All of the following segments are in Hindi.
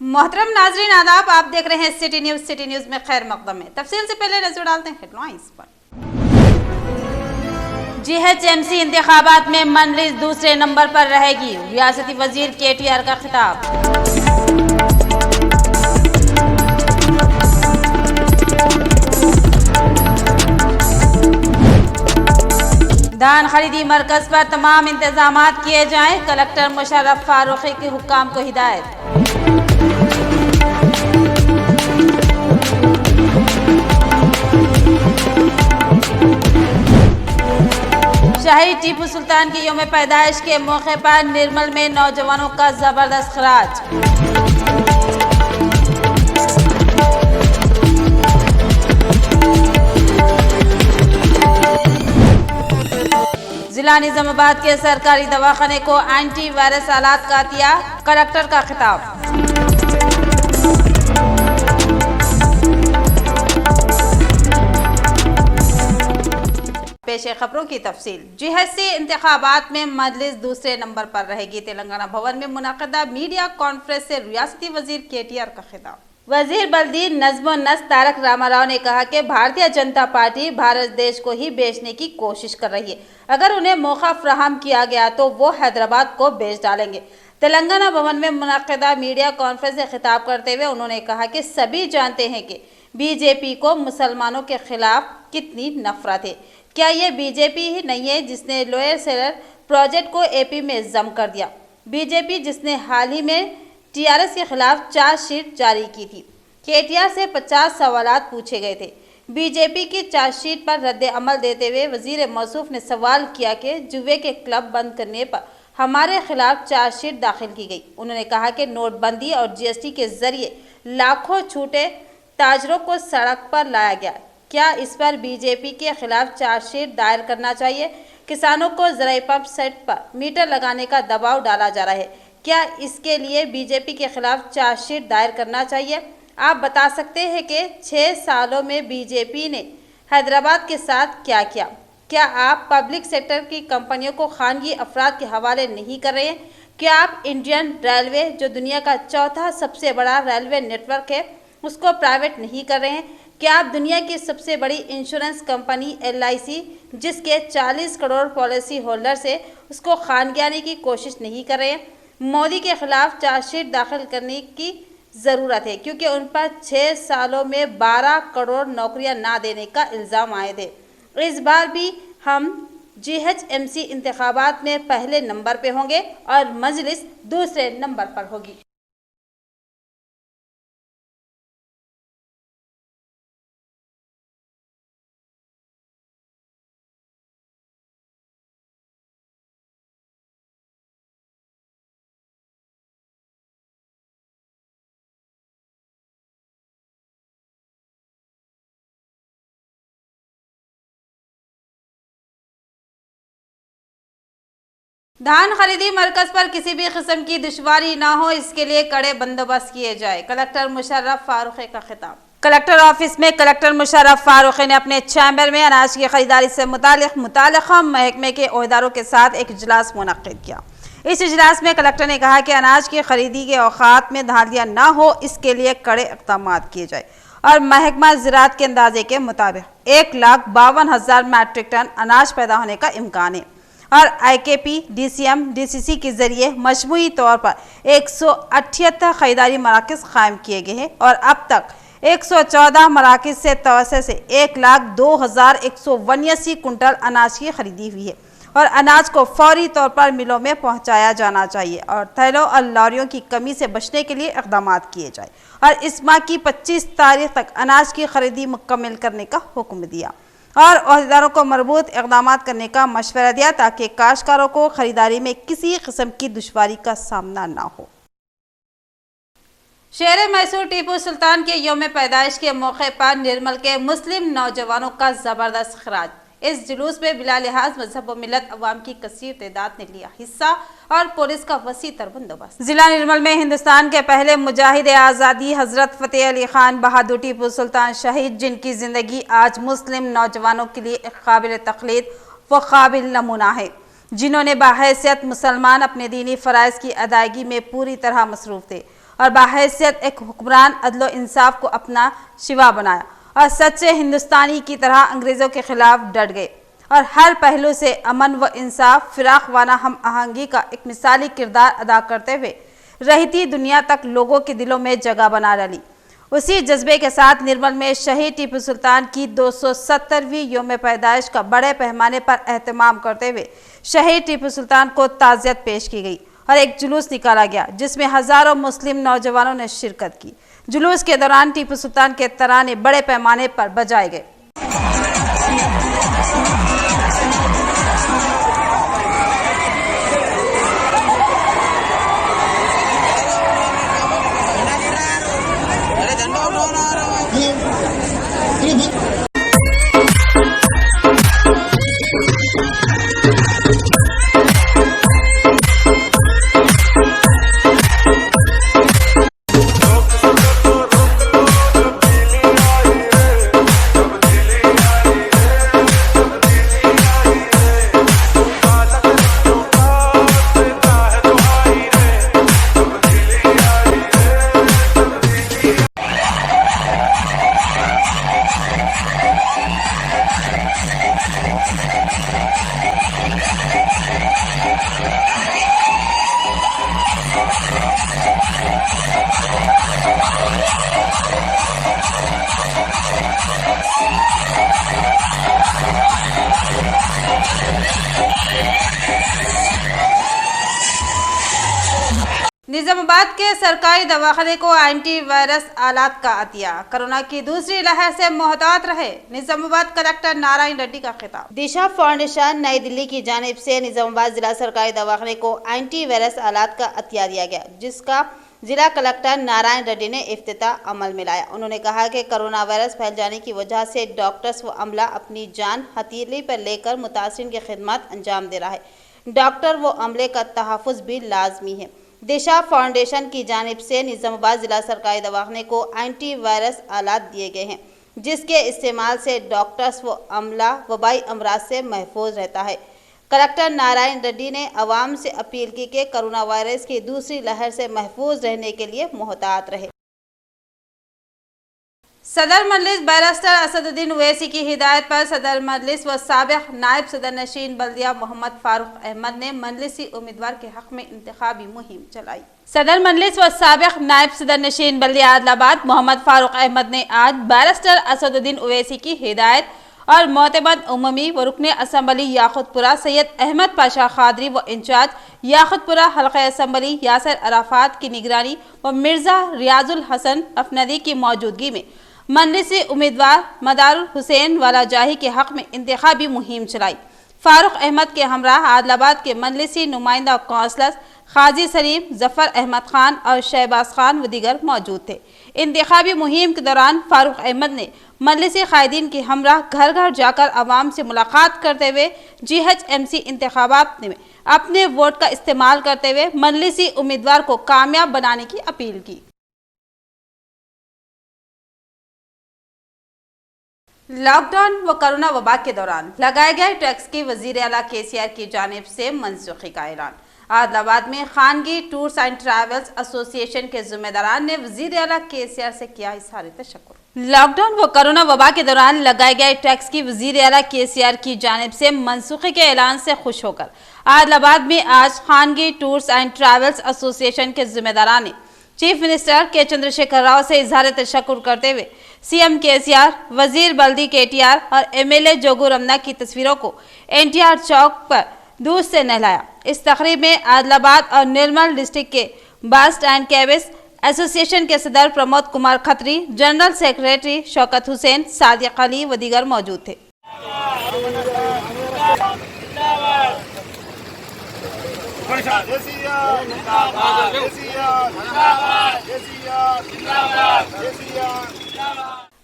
मोहतरम नाजरीन आदाब, आप देख रहे हैं सिटी न्यूज में खैर मकदम है। तफसील से पहले नजर डालते हैं हेडलाइंस पर। जीएचएमसी इंतखाबात में मंडली दूसरे नंबर पर रहेगी, रियासती वजीर केटीआर का खिताब। धान खरीदी मरकज पर तमाम इंतजामात किए जाएं, कलेक्टर मुशर्रफ फारूकी के हुक्काम को हिदायत। शहीद टीपू सुल्तान की यौम पैदाइश के मौके पर निर्मल में नौजवानों का जबरदस्त खराज। जिला निजामाबाद के सरकारी दवाखाने को एंटी वायरस आलात का दिया, कलेक्टर का खिताब। पेश खबरों की तफसील। जीएचएमसी इंतखाबात में मजलिस दूसरे नंबर पर रहेगी। तेलंगाना भवन में मुनक़दा मीडिया कॉन्फ्रेंस से रियासती वजीर केटीआर का खिताब। वजीर बल्दी नज़्म नस्र तारक रामाराव ने कहा कि भारतीय जनता पार्टी भारत देश को ही बेचने की कोशिश कर रही है। अगर उन्हें मौका फ्राहम किया गया तो वो हैदराबाद को बेच डालेंगे। तेलंगाना भवन में मुनक़दा मीडिया कॉन्फ्रेंस से खिताब करते हुए उन्होंने कहा कि सभी जानते हैं कि बीजेपी को मुसलमानों के खिलाफ कितनी नफरत है। क्या ये बीजेपी ही नहीं है जिसने लोअर सेलर प्रोजेक्ट को एपी में जम कर दिया? बीजेपी जिसने हाल ही में टीआरएस के खिलाफ चार्जशीट जारी की थी। केटीआर से 50 सवालात पूछे गए थे। बीजेपी की चार्जशीट पर रद्द अमल देते हुए वजीर मौसूफ ने सवाल किया कि जुए के क्लब बंद करने पर हमारे खिलाफ चार्जशीट दाखिल की गई। उन्होंने कहा कि नोटबंदी और जीएसटी के जरिए लाखों छूटे ताजरों को सड़क पर लाया गया। क्या इस पर बीजेपी के खिलाफ चार्जशीट दायर करना चाहिए? किसानों को ज़राई पंप सेट पर मीटर लगाने का दबाव डाला जा रहा है। क्या इसके लिए बीजेपी के खिलाफ चार्जशीट दायर करना चाहिए? आप बता सकते हैं कि 6 सालों में बीजेपी ने हैदराबाद के साथ क्या किया? क्या आप पब्लिक सेक्टर की कंपनियों को खानगी अफराद के हवाले नहीं कर रहे हैं? क्या आप इंडियन रेलवे, जो दुनिया का चौथा सबसे बड़ा रेलवे नेटवर्क है, उसको प्राइवेट नहीं कर रहे हैं? क्या आप दुनिया की सबसे बड़ी इंश्योरेंस कंपनी LIC, जिसके 40 करोड़ पॉलिसी होल्डर्स है, उसको खानगियाने की कोशिश नहीं कर रहे हैं? मोदी के खिलाफ चार्जशीट दाखिल करने की ज़रूरत है क्योंकि उन पर 6 सालों में 12 करोड़ नौकरियां ना देने का इल्ज़ाम आए थे। इस बार भी हम जीएचएमसी इंतखाबात में पहले नंबर पे होंगे और मजलिस दूसरे नंबर पर होगी। धान खरीदी मरकज पर किसी भी किस्म की दुश्वारी ना हो, इसके लिए कड़े बंदोबस्त किए जाए, कलेक्टर मुशर्रफ फारूकी का खिताब। कलेक्टर ऑफिस में कलेक्टर मुशर्रफ फारूकी ने अपने चैम्बर में अनाज की खरीदारी से मुताल्लिक़ महकमे के ओहदेदारों के साथ एक इजलास मुनक्किद किया। इस इजलास में कलेक्टर ने कहा कि अनाज की खरीदी के औकात में धांधलियां ना हो, इसके लिए कड़े इक़दाम किए जाए और महकमा ज़राअत के अंदाजे के मुताबिक 1,52,000 मैट्रिक टन अनाज पैदा होने का इम्कान है और IKP, DCM, DCC के जरिए मजमूई तौर पर 178 खरीदारी मराकज़ कायम किए गए हैं और अब तक 114 मराकज़ से तवस्सुत से 1,02,189 कुंटल अनाज की खरीदी हुई है और अनाज को फौरी तौर पर मिलों में पहुंचाया जाना चाहिए और थैलों और लॉरियों की कमी से बचने के लिए इक़दाम किए जाए और इस माह की 25 तारीख तक अनाज की खरीदी मुकम्मल करने का हुक्म दिया और ओहदेदारों को मरबूत इक़दाम करने का मशवरा दिया ताकि काश्तकारों को खरीदारी में किसी किस्म की दुश्वारी का सामना ना हो। शहर मैसूर टीपू सुल्तान के यौम पैदाइश के मौके पर निर्मल के मुस्लिम नौजवानों का जबरदस्त खराज। इस जुलूस में बिला लिहाज मजहब व मिलत अवाम की कसीर तादाद ने लिया हिस्सा और पुलिस का वसी तर बंदोबस्त। जिला निर्मल में हिंदुस्तान के पहले मुजाहिद आज़ादी हजरत फ़तेह अली खान बहादुर टीपू सुल्तान शहीद, जिनकी ज़िंदगी आज मुस्लिम नौजवानों के लिए एक काबिल तक़लीद व काबिल नमूना है, जिन्होंने बाहैसियत मुसलमान अपने दीनी फ़राइज़ की अदायगी में पूरी तरह मसरूफ़ थे और बाहैसियत एक हुक्मरान अदल इंसाफ को अपना शिवा बनाया और सच्चे हिंदुस्तानी की तरह अंग्रेज़ों के खिलाफ डट गए और हर पहलू से अमन व इंसाफ, फिराक वाना हम आहंगी का एक मिसाली किरदार अदा करते हुए रहती दुनिया तक लोगों के दिलों में जगह बना डाली। उसी जज्बे के साथ निर्मल में शहीद टीपू सुल्तान की 270वीं यौम पैदाइश का बड़े पैमाने पर एहतमाम करते हुए शहीद टीपू सुल्तान को ताज़ियत पेश की गई और एक जुलूस निकाला गया जिसमें हज़ारों मुस्लिम नौजवानों ने शिरकत की। जुलूस के दौरान टीपू सुल्तान के तराने बड़े पैमाने पर बजाए गए। निजामाबाद के सरकारी दवाखाने को एंटीवायरस आलात का अतिया, कोरोना की दूसरी लहर से मोहतात रहे, निजामाबाद कलेक्टर नारायण रेड्डी का खिताब। दिशा फाउंडेशन नई दिल्ली की जानिब से निजामाबाद जिला सरकारी दवाखाने को एंटीवायरस आलात का अतिया दिया गया, जिसका जिला कलेक्टर नारायण रेड्डी ने इफ्तिताह अमल में लाया। उन्होंने कहा कि कोरोना वायरस फैल जाने की वजह से डॉक्टर्स व अमला अपनी जान हथेली पर लेकर मुतासिरीन की खिदमत अंजाम दे रहा है। डॉक्टर व अमले का तहफ़्फ़ुज़ भी लाजमी है। दिशा फाउंडेशन की जानिब से निजामाबाद जिला सरकारी दवाखाने को एंटीवायरस आलात दिए गए हैं, जिसके इस्तेमाल से डॉक्टर्स व अमला वबाई अमराज से महफूज रहता है। कलेक्टर नारायण रेड्डी ने अवाम से अपील की कि कोरोना वायरस की दूसरी लहर से महफूज रहने के लिए मोहतात रहे। सदर मजलिस बैरिस्टर असदुद्दीन ओवैसी की हिदायत पर सदर मजलिस व साबिक नायब सदर नशीन बल्दिया मोहम्मद फारूक अहमद ने मजलिसी उम्मीदवार के हक में इंतखाबी मुहिम चलाई। सदर मजलिस व साबिक नायब सदर नशीन बल्दिया आदिलाबाद मोहम्मद फारूक अहमद ने आज बैरिस्टर असदुद्दीन ओवैसी की हिदायत और मोतबद उममी व रुकन असम्बली याकुतपुरा सैयद अहमद पाशा खादरी व इंचार्ज याकुतपुरा हल्का असम्बली यासर अराफात की निगरानी व मिर्जा रियाजुल हसन अफनदी की मौजूदगी में मजलिसी उम्मीदवार मदारुल हुसैन वाला जाही के हक में इंतखाबी मुहिम चलाई। फारूक अहमद के हमराह आदिलाबाद के मजलिसी नुमाइंदा काउंसलर्स खाजी सलीम, जफर अहमद खान और शहबाज खान व दीगर मौजूद थे। इंतखाबी मुहिम के दौरान फारूक अहमद ने मजलिसी कायदीन के हमराह घर घर जाकर आवाम से मुलाकात करते हुए GHMC इंतखाबात में अपने वोट का इस्तेमाल करते हुए मजलिसी उम्मीदवार को कामयाब बनाने की अपील की। लॉकडाउन व कोरोना वबा के दौरान लगाए गए टैक्स की वजीर आला KCR की जानिब से मनसूखी का ऐलान। आदिलाबाद में खानगी टूर्स एंड ट्रैवल्स एसोसिएशन के जिम्मेदारान ने वजीर आला KCR से किया इज़हार तशक्कुर। लॉकडाउन व कोरोना वबा के दौरान लगाए गए टैक्स की वजीर आला KCR की जानिब से मनसूखी के ऐलान से खुश होकर आदिलाबाद में आज खानगी टूर्स एंड ट्रैवल्स एसोसिएशन के जिम्मेदारान ने चीफ मिनिस्टर के चंद्रशेखर राव से इज़हार तशक्कुर करते हुए CM KCR, वजीर बल्दी KTR और MLA जोगू रमना की तस्वीरों को NTR चौक पर दूध से नहलाया। इस तकरीब में आदिलाबाद और निर्मल डिस्ट्रिक्ट के बस एंड कैब्स एसोसिएशन के सदर प्रमोद कुमार खत्री, जनरल सेक्रेटरी शौकत हुसैन, सादिक अली व दीगर मौजूद थे।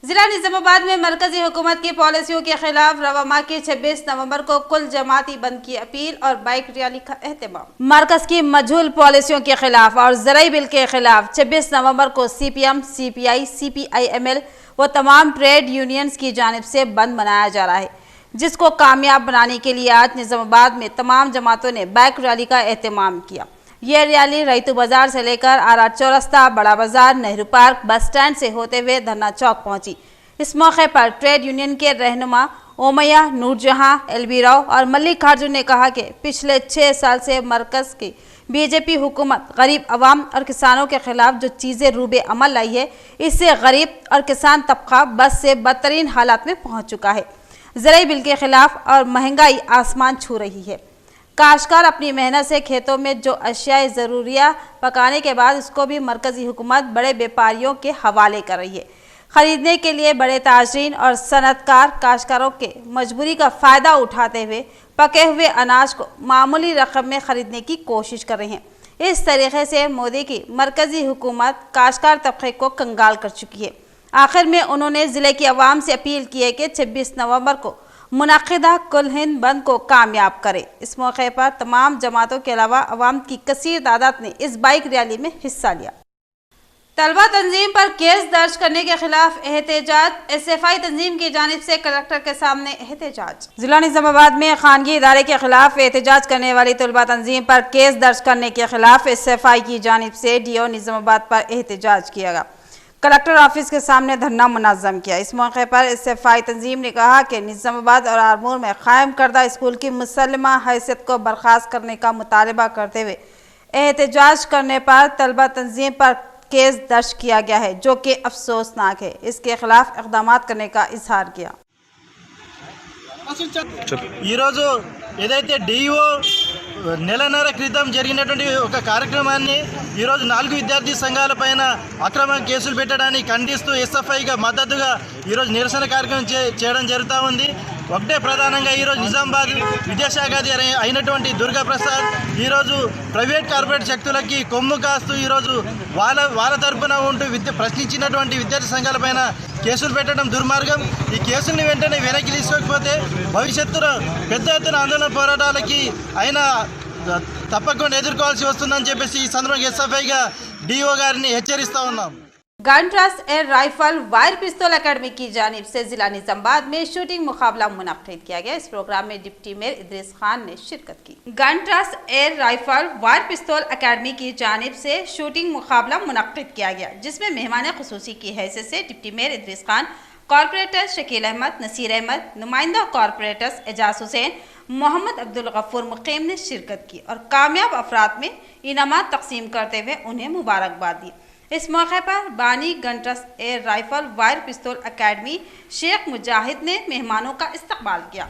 जिला निजामाबाद में मरकजी हुकूमत की पॉलिसियों के खिलाफ रवामा की 26 नवंबर को कुल जमाती बंद की अपील और बाइक रैली का एहतमाम। मरकज की मजहूल पॉलिसियों के खिलाफ और ज़राई बिल के खिलाफ 26 नवंबर को CPM, CPI, CPIML व तमाम ट्रेड यूनियंस की जानिब से बंद मनाया जा रहा है। जिसको कामयाब बनाने के लिए आज निजामाबाद में तमाम जमातों ने बाइक रैली का एहतमाम किया। यह रैली रईतू बाजार से लेकर आर चौरस्ता, बड़ा बाजार, नेहरू पार्क, बस स्टैंड से होते हुए धरना चौक पहुंची। इस मौके पर ट्रेड यूनियन के रहनुमा ओमैया, नूरजहां, एलबी राव और मल्लिकार्जुन ने कहा कि पिछले 6 साल से मरकज की बीजेपी हुकूमत गरीब अवाम और किसानों के खिलाफ जो चीज़ें रूबे अमल लाई है, इससे गरीब और किसान तबका बस से बदतरीन हालात में पहुंच चुका है। ज़राई बिल के खिलाफ और महंगाई आसमान छू रही है। काश्तकार अपनी मेहनत से खेतों में जो अशियाए ज़रूरिया पकाने के बाद उसको भी मरकज़ी हुकूमत बड़े व्यापारियों के हवाले कर रही है। खरीदने के लिए बड़े ताजरीन और सनतकार काश्तकारों के मजबूरी का फ़ायदा उठाते हुए पके हुए अनाज को मामूली रकम में ख़रीदने की कोशिश कर रहे हैं। इस तरीके से मोदी की मरकज़ी हुकूमत काश्तकार तबके को कंगाल कर चुकी है। आखिर में उन्होंने ज़िले की आवाम से अपील की है कि 26 नवंबर को मुनक़िदा कुल हिंद बंद को कामयाब करे। इस मौके पर तमाम जमातों के अलावा अवाम की कसीर तादाद ने इस बाइक रैली में हिस्सा लिया। तलबा तंजीम पर केस दर्ज करने के खिलाफ एहतजाज, SFI तंजीम की जानिब से कलेक्टर के सामने एहतजाज। जिला निजामाबाद में खानगी इदारे के खिलाफ एहतजाज करने वाली तलबा तंजीम पर केस दर्ज करने के खिलाफ SFI की जानिब से DO निजामाबाद पर एहतजाज किया गया। कलेक्टर ऑफिस के सामने धरना मुनज़्ज़म किया। इस मौके पर SFI तंजीम ने कहा कि निजामाबाद और आरमूर में कायम करदा स्कूल की मुसल्लमा हैसियत को बर्खास्त करने का मुतालबा करते हुए एहतजाज करने पर तलबा तंजीम पर केस दर्ज किया गया है, जो कि अफसोसनाक है। इसके खिलाफ इक़दाम करने का इजहार किया। DO నెలన్నర క్రితం జరిగినటువంటి ఒక కార్యక్రమాన్ని ఈరోజు 4 విద్యార్థి సంఘాల పైన అక్రమ కేసులు పెట్టడాన్ని ఖండిస్తూ SFIగా మద్దతుగా ఈరోజు నిరసన కార్యక్రమం చేయడం జరుగుతూ ఉంది. ఒకటే ప్రధానంగా ఈరోజు నిజామాబాద్ విద్యాశాఖ అధికారి అయినటువంటి దుర్గా ప్రసాద్ ఈరోజు ప్రైవేట్ కార్పొరేట్ శక్తులకి కొమ్ము కాస్తూ ఈరోజు వాళ్ళ తరపున ఉంటూ ప్రశ్నించినటువంటి విద్యార్థి సంఘాల పైన కేసులు పెట్టడం దుర్మార్గం. ఈ కేసుల్ని వెంటనే వెనక్కి తీసుకోకపోతే భవిష్యత్తులో పెద్ద ఎత్తున ఆందోళన పోరాటాలకి ఆయన తప్పకుండా ఎదుర్కోవాల్సి వస్తుందని చెప్పేసి ఈ సందర్భంగా SFIగా DO గారిని హెచ్చరిస్తూ ఉన్నాం। Gun trust air rifle wire पिस्तौल अकेडमी की जानिब से जिला निजामाबाद में शूटिंग मुकाबला मुनक्किद किया गया। इस प्रोग्राम में डिप्टी मेयर इद्रीस खान ने शिरकत की। Gun trust air rifle wire पिस्तौल अकेडमी की जानिब से शूटिंग मुकाबला मुनक्किद किया गया, जिसमें मेहमान खुसूसी की हैसियत से deputy mayor Idris Khan, corporator Shakeel Ahmed, Naseer Ahmed, नुमाइंदा कॉर्पोरेटर्स एजाज हुसैन, मोहम्मद अब्दुल गफूर मुकीम ने शिरकत की और कामयाब अफराद में इनामात तकसीम करते हुए उन्हें मुबारकबाद दी। इस मौके पर बानी gun trust air rifle wire पिस्तौल अकेडमी शेख मुजाहिद ने मेहमानों का इस्तकबाल किया।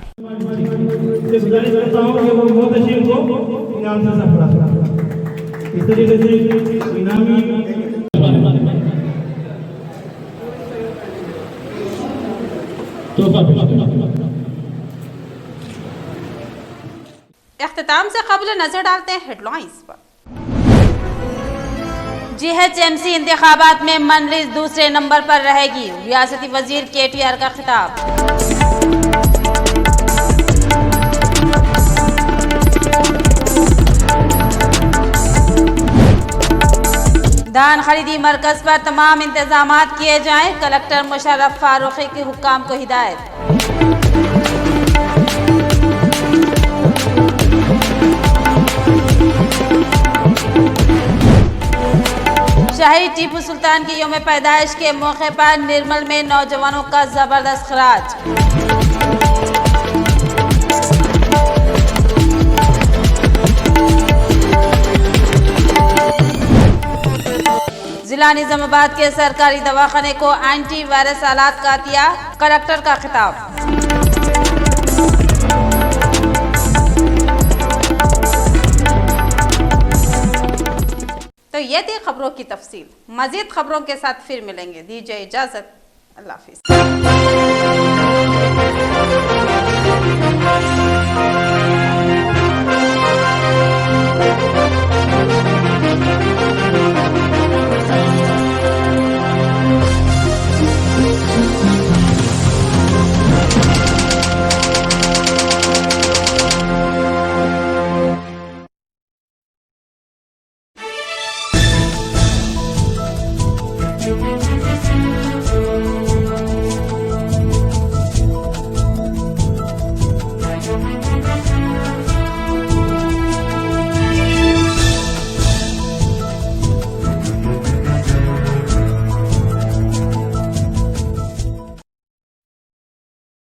इख्तिताम से कबल नजर डालते हैं हेडलाइंस पर। GHMC इंतखाबात में मनलिस दूसरे नंबर पर रहेगी, रियासती वजीर KTR का खिताब। धान खरीदी मरकज पर तमाम इंतजामात किए जाएं, कलेक्टर मुशर्रफ फारूकी के हुक्काम को हिदायत। शहीद टीपू सुल्तान की यौम पैदाइश के मौके पर निर्मल में नौजवानों का जबरदस्त खराज। जिला निजामाबाद के सरकारी दवाखाने को एंटी वायरस आलात का दिया, कलेक्टर का खिताब। तो ये थी खबरों की तफसील। मजीद खबरों के साथ फिर मिलेंगे। दीजिए इजाजत, अल्लाह हाफिज।